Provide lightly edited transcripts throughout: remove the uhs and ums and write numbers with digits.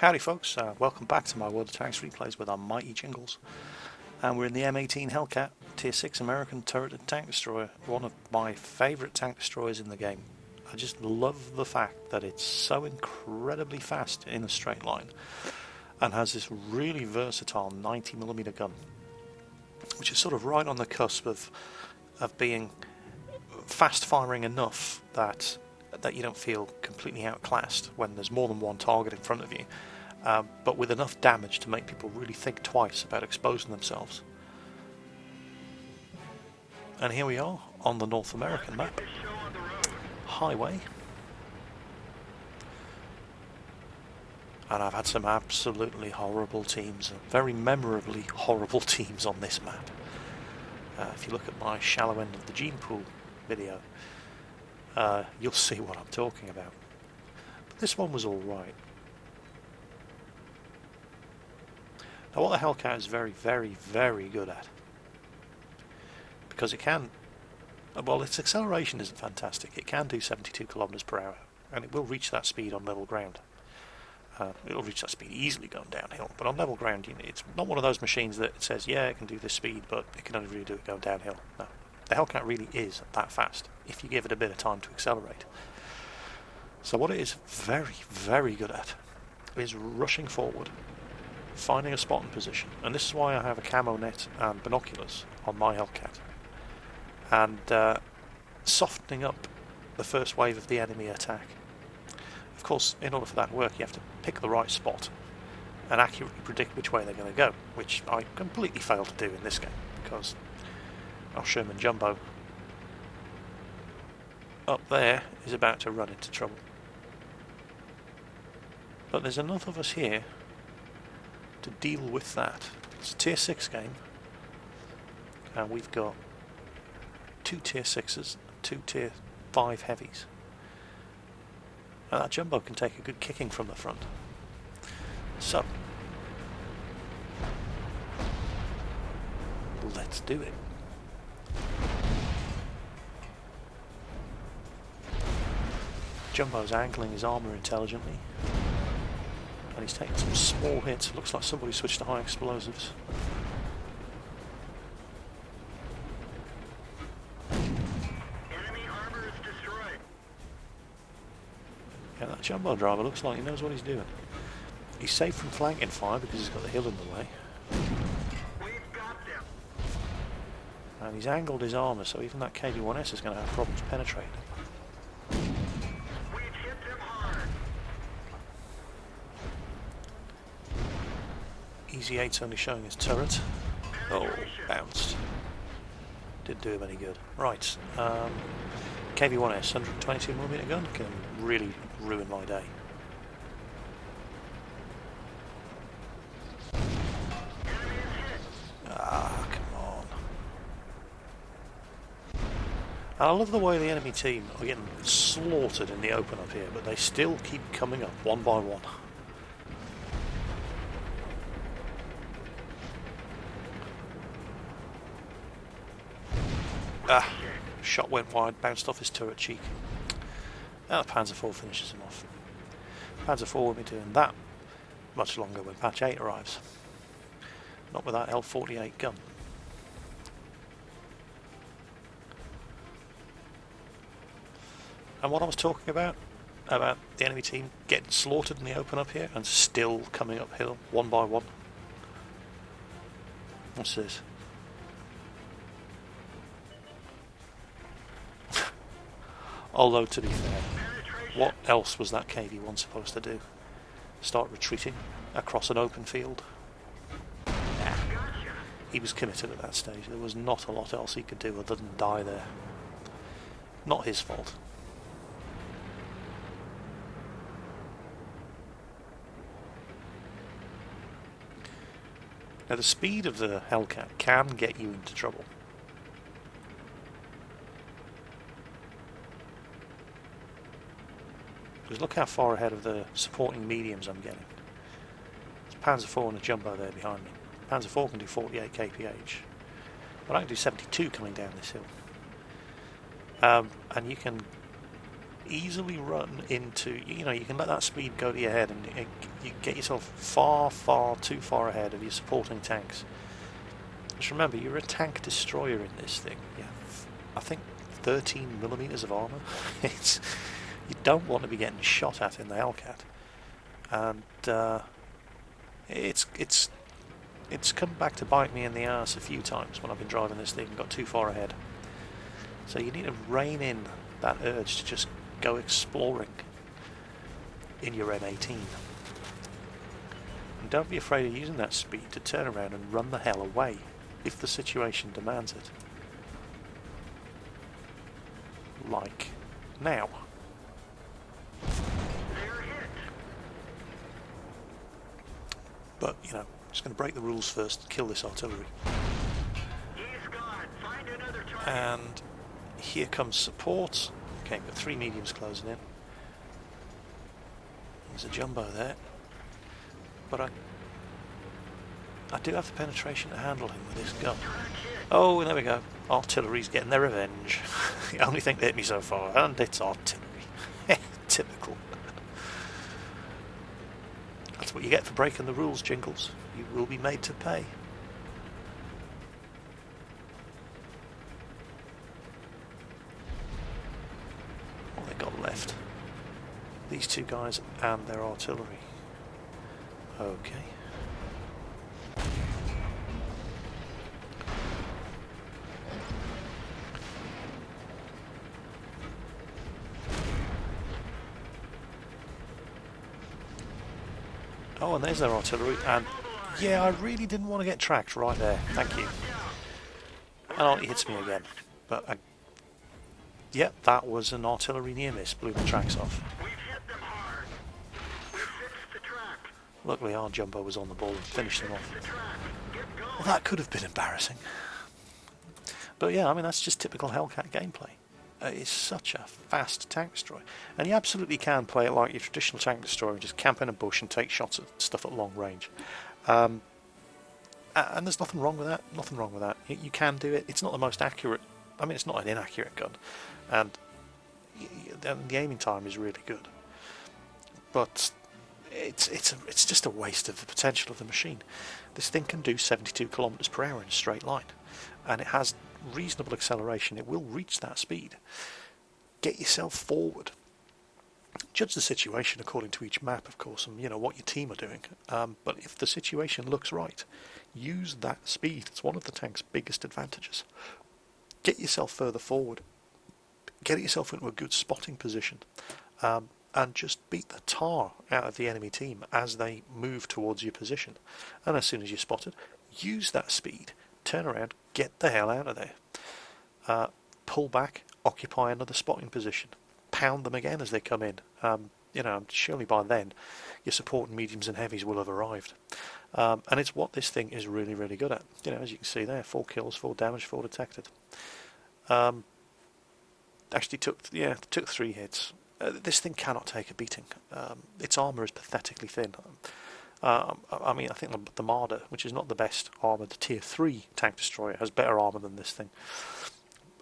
Howdy folks, welcome back to my World of Tanks replays with our mighty Jingles. And we're in the M18 Hellcat, Tier 6 American turreted tank destroyer, one of my favourite tank destroyers in the game. I just love the fact that it's so incredibly fast in a straight line and has this really versatile 90mm gun, which is sort of right on the cusp of being fast firing enough that you don't feel completely outclassed when there's more than one target in front of you, but with enough damage to make people really think twice about exposing themselves. And here we are on the North American map, highway, and I've had some absolutely horrible teams, very memorably horrible teams on this map. If you look at my shallow end of the gene pool video, you'll see what I'm talking about. But this one was alright. Now what the Hellcat is very, very, very good at, because it can, well, its acceleration isn't fantastic. It can do 72 kilometers per hour, and it will reach that speed on level ground. It'll reach that speed easily going downhill, but on level ground, it's not one of those machines that it says, yeah, it can do this speed, but it can only really do it going downhill. No. The Hellcat really is that fast if you give it a bit of time to accelerate. So what it is very, very good at is rushing forward, finding a spot and position, and this is why I have a camo net and binoculars on my Hellcat, and softening up the first wave of the enemy attack. Of course, in order for that to work, you have to pick the right spot and accurately predict which way they're going to go, which I completely failed to do in this game, because our Sherman Jumbo up there is about to run into trouble. But there's enough of us here to deal with that. It's a Tier 6 game, and we've got 2 Tier 6s, 2 Tier 5 heavies. And that Jumbo can take a good kicking from the front. So, let's do it. Jumbo's angling his armour intelligently, and he's taking some small hits. It looks like somebody switched to high explosives. Enemy armor is destroyed. Yeah, that Jumbo driver looks like he knows what he's doing. He's safe from flanking fire because he's got the hill in the way. We've got them. And he's angled his armour, so even that KV-1S is going to have problems penetrating. We've hit them hard. Easy 8's only showing his turret. Oh, bounced. Didn't do him any good. Right, KV-1S, 122mm gun, can really ruin my day. Ah, come on. And I love the way the enemy team are getting slaughtered in the open up here, but they still keep coming up one by one. Ah, shot went wide, bounced off his turret cheek. Now the Panzer IV finishes him off. Panzer IV won't be doing that much longer when patch 8 arrives. Not with that L48 gun. And what I was talking about the enemy team getting slaughtered in the open up here and still coming uphill one by one. What's this? Although, to be fair, what else was that KV-1 supposed to do? Start retreating across an open field? Nah. He was committed at that stage. There was not a lot else he could do other than die there. Not his fault. Now, the speed of the Hellcat can get you into trouble. Because look how far ahead of the supporting mediums I'm getting. There's Panzer IV and a Jumbo there behind me. Panzer IV can do 48 kph, but I can do 72 coming down this hill. And you can easily run into, you know, you can let that speed go to your head and you get yourself far, far too far ahead of your supporting tanks. Just remember, you're a tank destroyer in this thing. You have, I think, 13 millimeters of armor. It's, you don't want to be getting shot at in the Hellcat, and it's come back to bite me in the arse a few times when I've been driving this thing and got too far ahead. So you need to rein in that urge to just go exploring in your M18. And don't be afraid of using that speed to turn around and run the hell away if the situation demands it. Like now. But, you know, just going to break the rules first and kill this artillery. And here comes support. Okay, got 3 mediums closing in. There's a jumbo there. But I do have the penetration to handle him with this gun. Oh, and there we go. Artillery's getting their revenge. The only thing that hit me so far, and it's artillery. Typical. That's what you get for breaking the rules, Jingles. You will be made to pay. What they got left? These 2 guys and their artillery. Okay. Oh, and there's their artillery, and yeah, I really didn't want to get tracked right there. Thank you. And he hits me again. But, yep, that was an artillery near miss. Blew the tracks off. Luckily our jumbo was on the ball and finished them off. Well, that could have been embarrassing. But yeah, I mean, that's just typical Hellcat gameplay. It's such a fast tank destroyer. And you absolutely can play it like your traditional tank destroyer and just camp in a bush and take shots at stuff at long range. And there's nothing wrong with that. Nothing wrong with that. You can do it. It's not the most accurate. I mean, it's not an inaccurate gun. And the aiming time is really good. But it's just a waste of the potential of the machine. This thing can do 72 kilometers per hour in a straight line. And it has reasonable acceleration. It will reach that speed. Get yourself forward. Judge the situation according to each map, of course, and you know what your team are doing. But if the situation looks right, use that speed. It's one of the tank's biggest advantages. Get yourself further forward. Get yourself into a good spotting position. And just beat the tar out of the enemy team as they move towards your position. And as soon as you're spotted, use that speed. Turn around, get the hell out of there. Pull back, occupy another spotting position. Pound them again as they come in. You know, surely by then your support and mediums and heavies will have arrived. And it's what this thing is really, really good at. You know, as you can see there, 4 kills, 4 damage, 4 detected. Actually took 3 hits. This thing cannot take a beating. Its armour is pathetically thin. I mean, I think the Marder, which is not the best armoured tier 3 tank destroyer, has better armour than this thing.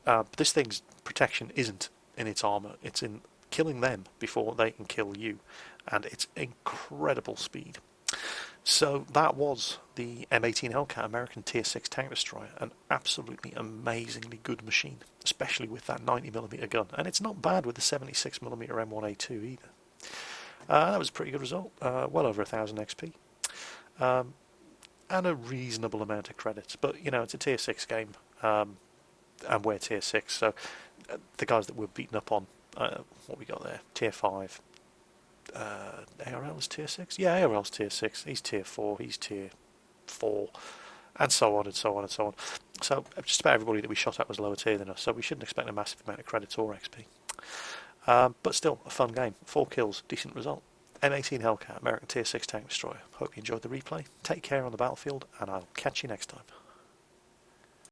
But this thing's protection isn't in its armour, it's in killing them before they can kill you, and it's incredible speed. So that was the M18 Hellcat American tier 6 tank destroyer, an absolutely amazingly good machine, especially with that 90mm gun, and it's not bad with the 76mm M1A2 either. That was a pretty good result, well over 1000 XP, and a reasonable amount of credits. But you know, it's a tier 6 game, and we're tier 6, so the guys that we're beaten up on, what we got there, tier 5. ARL is tier 6? Yeah, ARL's tier 6, he's tier 4, he's tier 4, and so on and so on and so on. So just about everybody that we shot at was lower tier than us, so we shouldn't expect a massive amount of credits or XP. But still, a fun game. 4 kills, decent result. M18 Hellcat, American tier 6 tank destroyer. Hope you enjoyed the replay. Take care on the battlefield, and I'll catch you next time.